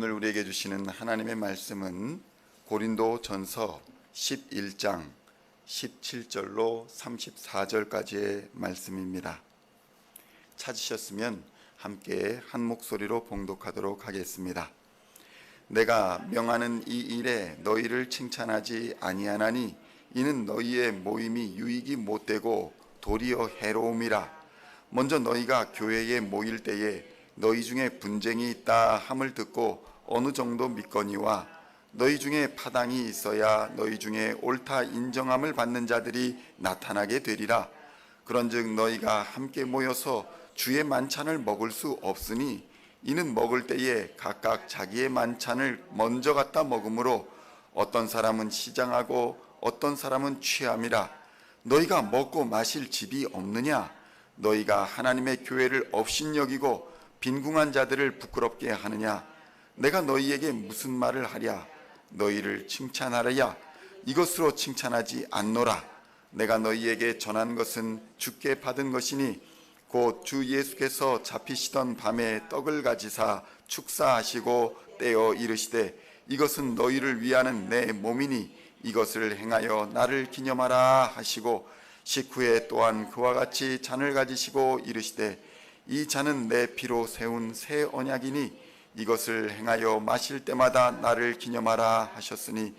오늘 우리에게 주시는 하나님의 말씀은 고린도 전서 11장 17절로 34절까지의 말씀입니다. 찾으셨으면 함께 한 목소리로 봉독하도록 하겠습니다. 내가 명하는 이 일에 너희를 칭찬하지 아니하나니 이는 너희의 모임이 유익이 못되고 도리어 해로움이라. 먼저 너희가 교회에 모일 때에 너희 중에 분쟁이 있다 함을 듣고 어느 정도 믿거니와 너희 중에 파당이 있어야 너희 중에 옳다 인정함을 받는 자들이 나타나게 되리라. 그런즉 너희가 함께 모여서 주의 만찬을 먹을 수 없으니 이는 먹을 때에 각각 자기의 만찬을 먼저 갖다 먹으므로 어떤 사람은 시장하고 어떤 사람은 취함이라. 너희가 먹고 마실 집이 없느냐? 너희가 하나님의 교회를 업신여기고 빈궁한 자들을 부끄럽게 하느냐? 내가 너희에게 무슨 말을 하랴? 너희를 칭찬하랴? 이것으로 칭찬하지 않노라. 내가 너희에게 전한 것은 주께 받은 것이니 곧 주 예수께서 잡히시던 밤에 떡을 가지사 축사하시고 떼어 이르시되 이것은 너희를 위하는 내 몸이니 이것을 행하여 나를 기념하라 하시고 식후에 또한 그와 같이 잔을 가지시고 이르시되 이 잔은 내 피로 세운 새 언약이니 이것을 행하여 마실 때마다 나를 기념하라 하셨으니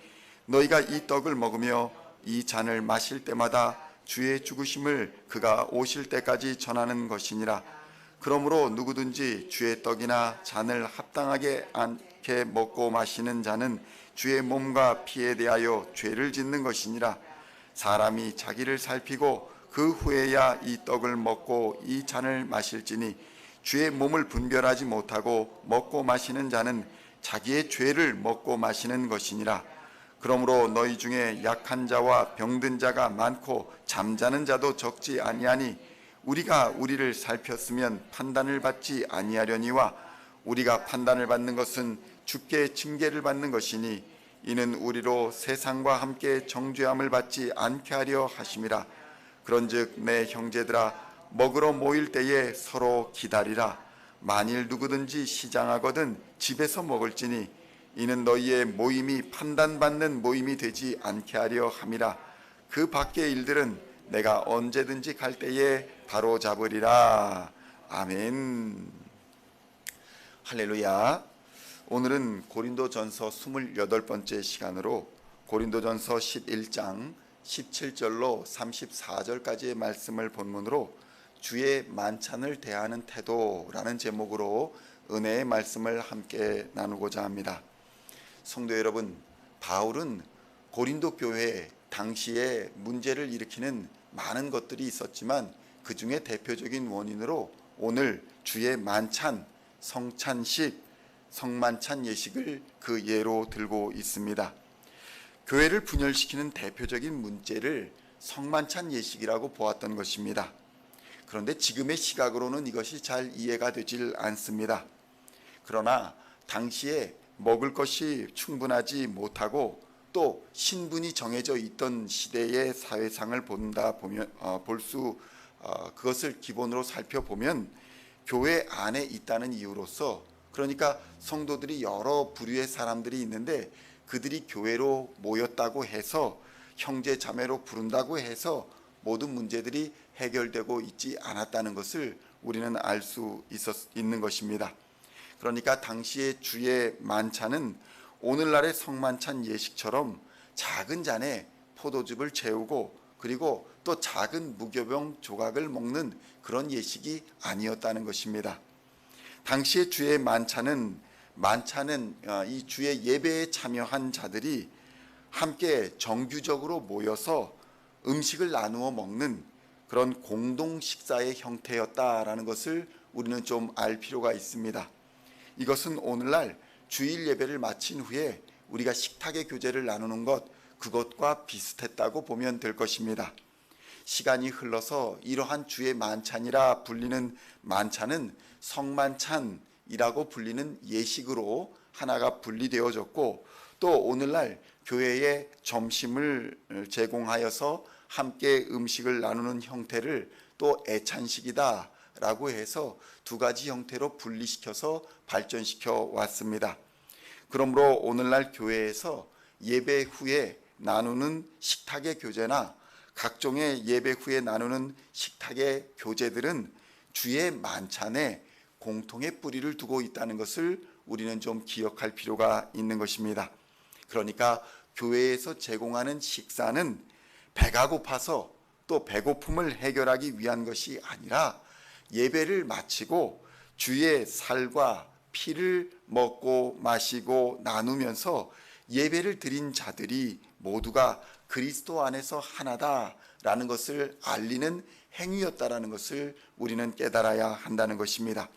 너희가 이 떡을 먹으며 이 잔을 마실 때마다 주의 죽으심을 그가 오실 때까지 전하는 것이니라. 그러므로 누구든지 주의 떡이나 잔을 합당하게 않게 먹고 마시는 자는 주의 몸과 피에 대하여 죄를 짓는 것이니라. 사람이 자기를 살피고 그 후에야 이 떡을 먹고 이 잔을 마실지니 주의 몸을 분별하지 못하고 먹고 마시는 자는 자기의 죄를 먹고 마시는 것이니라. 그러므로 너희 중에 약한 자와 병든 자가 많고 잠자는 자도 적지 아니하니 우리가 우리를 살폈으면 판단을 받지 아니하려니와 우리가 판단을 받는 것은 주께 징계를 받는 것이니 이는 우리로 세상과 함께 정죄함을 받지 않게 하려 하심이라. 그런즉 내 형제들아 먹으러 모일 때에 서로 기다리라. 만일 누구든지 시장하거든 집에서 먹을지니 이는 너희의 모임이 판단받는 모임이 되지 않게 하려 함이라. 그 밖의 일들은 내가 언제든지 갈 때에 바로 잡으리라. 아멘. 할렐루야. 오늘은 고린도전서 28번째 시간으로 고린도전서 11장 17절로 34절까지의 말씀을 본문으로 주의 만찬을 대하는 태도라는 제목으로 은혜의 말씀을 함께 나누고자 합니다. 성도 여러분, 바울은 고린도 교회 당시에 문제를 일으키는 많은 것들이 있었지만 그 중에 대표적인 원인으로 오늘 주의 만찬, 성찬식, 성만찬 예식을 그 예로 들고 있습니다. 교회를 분열시키는 대표적인 문제를 성만찬 예식이라고 보았던 것입니다. 그런데 지금의 시각으로는 이것이 잘 이해가 되질 않습니다. 그러나 당시에 먹을 것이 충분하지 못하고 또 신분이 정해져 있던 시대의 사회상을 그것을 기본으로 살펴보면 교회 안에 있다는 이유로서, 그러니까 성도들이 여러 부류의 사람들이 있는데 그들이 교회로 모였다고 해서 형제 자매로 부른다고 해서 모든 문제들이 해결되고 있지 않았다는 것을 우리는 알 수 있는 것입니다. 그러니까 당시의 주의 만찬은 오늘날의 성만찬 예식처럼 작은 잔에 포도즙을 채우고 그리고 또 작은 무교병 조각을 먹는 그런 예식이 아니었다는 것입니다. 당시의 주의 만찬은 이 주의 예배에 참여한 자들이 함께 정규적으로 모여서 음식을 나누어 먹는 그런 공동 식사의 형태였다라는 것을 우리는 좀 알 필요가 있습니다. 이것은 오늘날 주일 예배를 마친 후에 우리가 식탁의 교제를 나누는 그것과 비슷했다고 보면 될 것입니다. 시간이 흘러서 이러한 주의 만찬이라 불리는 만찬은 성만찬이라고 불리는 예식으로 하나가 분리되어졌고, 또 오늘날 교회에 점심을 제공하여서 함께 음식을 나누는 형태를 또 애찬식이다 라고 해서 두 가지 형태로 분리시켜서 발전시켜 왔습니다. 그러므로 오늘날 교회에서 예배 후에 나누는 식탁의 교제나 각종의 예배 후에 나누는 식탁의 교제들은 주의 만찬에 공통의 뿌리를 두고 있다는 것을 우리는 좀 기억할 필요가 있는 것입니다. 그러니까 교회에서 제공하는 식사는 배가 고파서 또 배고픔을 해결하기 위한 것이 아니라 예배를 마치고 주의 살과 피를 먹고 마시고 나누면서 예배를 드린 자들이 모두가 그리스도 안에서 하나다라는 것을 알리는 행위였다라는 것을 우리는 깨달아야 한다는 것입니다.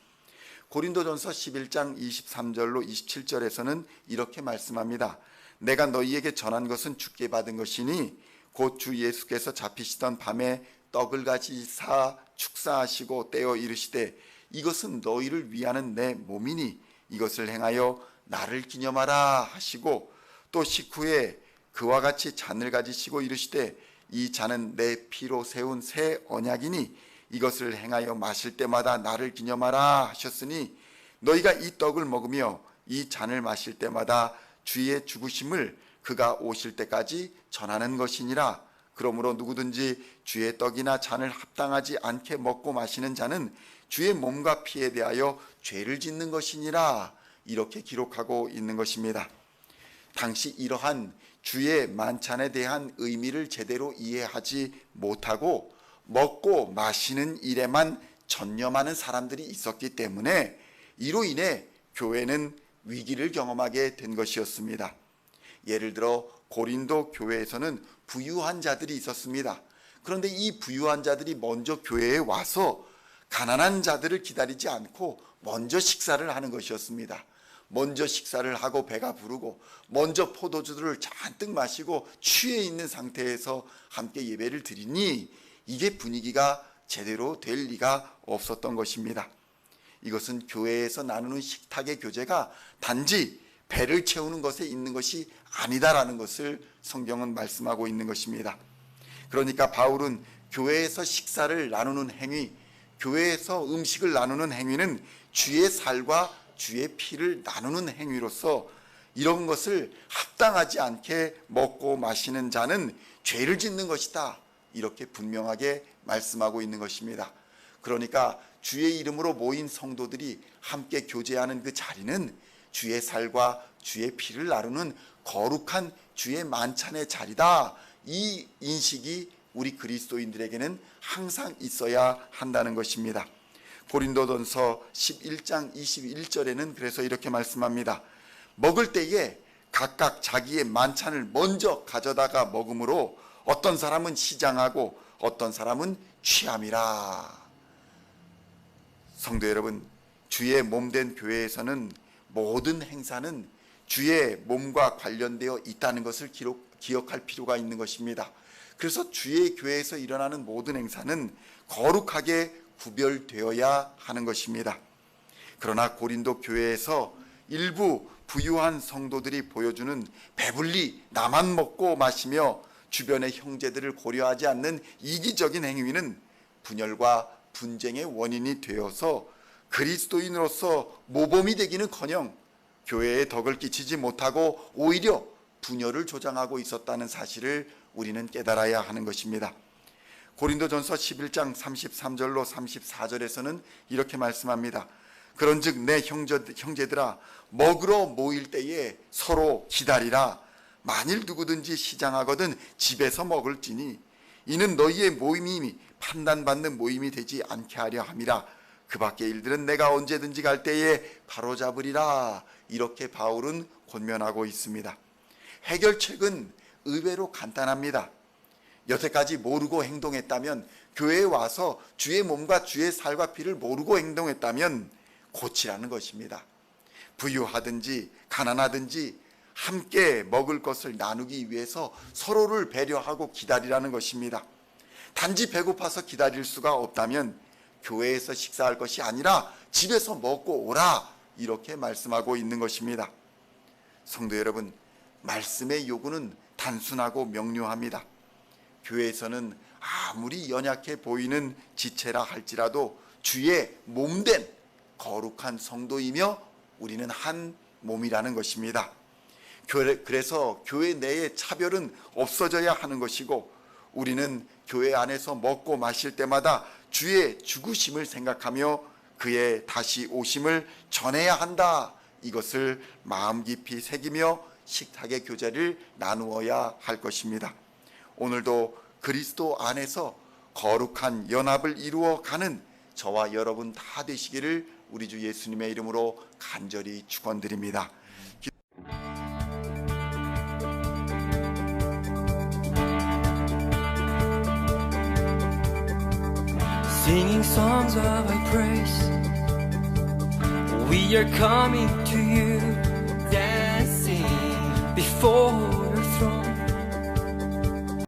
고린도전서 11장 23절로 27절에서는 이렇게 말씀합니다. 내가 너희에게 전한 것은 주께 받은 것이니 곧 주 예수께서 잡히시던 밤에 떡을 가지사 축사하시고 떼어 이르시되 이것은 너희를 위하는 내 몸이니 이것을 행하여 나를 기념하라 하시고 또 식후에 그와 같이 잔을 가지시고 이르시되 이 잔은 내 피로 세운 새 언약이니 이것을 행하여 마실 때마다 나를 기념하라 하셨으니 너희가 이 떡을 먹으며 이 잔을 마실 때마다 주의 죽으심을 그가 오실 때까지 전하는 것이니라. 그러므로 누구든지 주의 떡이나 잔을 합당하지 않게 먹고 마시는 자는 주의 몸과 피에 대하여 죄를 짓는 것이니라. 이렇게 기록하고 있는 것입니다. 당시 이러한 주의 만찬에 대한 의미를 제대로 이해하지 못하고 먹고 마시는 일에만 전념하는 사람들이 있었기 때문에 이로 인해 교회는 위기를 경험하게 된 것이었습니다. 예를 들어 고린도 교회에서는 부유한 자들이 있었습니다. 그런데 이 부유한 자들이 먼저 교회에 와서 가난한 자들을 기다리지 않고 먼저 식사를 하는 것이었습니다. 먼저 식사를 하고 배가 부르고 먼저 포도주를 잔뜩 마시고 취해 있는 상태에서 함께 예배를 드리니 이게 분위기가 제대로 될 리가 없었던 것입니다. 이것은 교회에서 나누는 식탁의 교제가 단지 배를 채우는 것에 있는 것이 아니다라는 것을 성경은 말씀하고 있는 것입니다. 그러니까 바울은 교회에서 식사를 나누는 행위, 교회에서 음식을 나누는 행위는 주의 살과 주의 피를 나누는 행위로서 이런 것을 합당하지 않게 먹고 마시는 자는 죄를 짓는 것이다. 이렇게 분명하게 말씀하고 있는 것입니다. 그러니까 주의 이름으로 모인 성도들이 함께 교제하는 그 자리는 주의 살과 주의 피를 나누는 거룩한 주의 만찬의 자리다. 이 인식이 우리 그리스도인들에게는 항상 있어야 한다는 것입니다. 고린도전서 11장 21절에는 그래서 이렇게 말씀합니다. 먹을 때에 각각 자기의 만찬을 먼저 가져다가 먹으므로 어떤 사람은 시장하고 어떤 사람은 취함이라. 성도 여러분, 주의 몸된 교회에서는 모든 행사는 주의 몸과 관련되어 있다는 것을 기억할 필요가 있는 것입니다. 그래서 주의 교회에서 일어나는 모든 행사는 거룩하게 구별되어야 하는 것입니다. 그러나 고린도 교회에서 일부 부유한 성도들이 보여주는 배불리 나만 먹고 마시며 주변의 형제들을 고려하지 않는 이기적인 행위는 분열과 분쟁의 원인이 되어서 그리스도인으로서 모범이 되기는커녕 교회에 덕을 끼치지 못하고 오히려 분열을 조장하고 있었다는 사실을 우리는 깨달아야 하는 것입니다. 고린도전서 11장 33절로 34절에서는 이렇게 말씀합니다. 그런즉 내 형제들아 먹으러 모일 때에 서로 기다리라. 만일 누구든지 시장하거든 집에서 먹을지니 이는 너희의 모임이 판단받는 모임이 되지 않게 하려 함이라. 그 밖의 일들은 내가 언제든지 갈 때에 바로잡으리라. 이렇게 바울은 권면하고 있습니다. 해결책은 의외로 간단합니다. 여태까지 모르고 행동했다면, 교회에 와서 주의 몸과 주의 살과 피를 모르고 행동했다면 고치라는 것입니다. 부유하든지 가난하든지 함께 먹을 것을 나누기 위해서 서로를 배려하고 기다리라는 것입니다. 단지 배고파서 기다릴 수가 없다면 교회에서 식사할 것이 아니라 집에서 먹고 오라, 이렇게 말씀하고 있는 것입니다. 성도 여러분, 말씀의 요구는 단순하고 명료합니다. 교회에서는 아무리 연약해 보이는 지체라 할지라도 주의 몸된 거룩한 성도이며 우리는 한 몸이라는 것입니다. 그래서 교회 내의 차별은 없어져야 하는 것이고, 우리는 교회 안에서 먹고 마실 때마다 주의 죽으심을 생각하며 그의 다시 오심을 전해야 한다. 이것을 마음 깊이 새기며 식탁의 교제를 나누어야 할 것입니다. 오늘도 그리스도 안에서 거룩한 연합을 이루어 가는 저와 여러분 다 되시기를 우리 주 예수님의 이름으로 간절히 축원드립니다. Singing songs of our praise, we are coming to you, dancing before